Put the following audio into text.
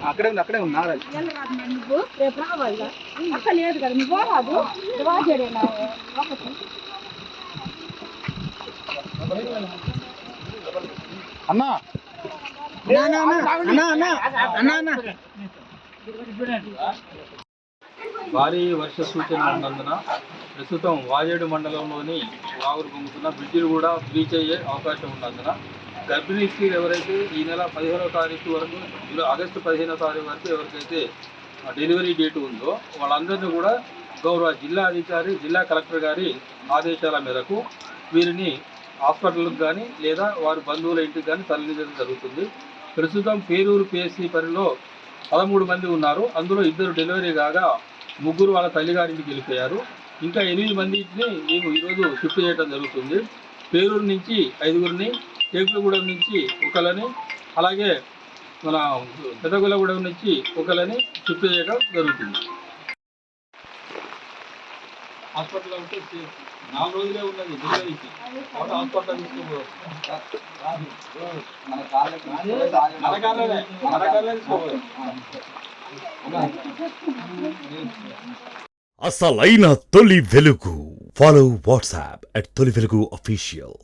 అక్కడే ఉన్నా నువ్వు రేపు రావాలి అక్క లేదు కదా నువ్వు రాదు అన్నా భారీ వర్ష సూచన ఉన్నందున ప్రస్తుతం వాజేడు మండలంలోని వాగులు పొంగుతున్న బ్రిడ్జిలు కూడా బ్రీచ్ అయ్యే అవకాశం ఉన్నందున గర్భిణీ స్త్రీలు ఎవరైతే ఈ నెల 15వ తారీఖు వరకు ఆగస్టు 15వ తారీఖు వరకు ఎవరికైతే డెలివరీ డేట్ ఉందో వాళ్ళందరినీ కూడా గౌరవ జిల్లా అధికారి జిల్లా కలెక్టర్ గారి ఆదేశాల మేరకు వీరిని హాస్పిటల్కి కానీ లేదా వారి బంధువుల ఇంటికి కానీ తరలించడం జరుగుతుంది. ప్రస్తుతం పేరూరు పిఎస్సి పరిలో 13 మంది ఉన్నారు. అందులో 2 డెలివరీ కాగా 3 వాళ్ళ తల్లిగారింటికి వెళ్ళిపోయారు. ఇంకా 8 మందిని మేము ఈరోజు షిఫ్ట్ చేయడం జరుగుతుంది. పేరూరు నుంచి 5గురిని, టేకులగూడెం నుంచి ఒకరిని, అలాగే మన పెద్దగొల్లగూడెం నుంచి ఒకరిని షిఫ్ట్ చేయడం జరుగుతుంది. హాస్పిటల్లో ఉంటే 4 రోజులే ఉన్నది డెలివరీకి. హాస్పిటల్ తీసుకోబోదు అసలైన తొలి వెలుగు. ఫాలో వాట్సాప్ @తొలి వెలుగు official.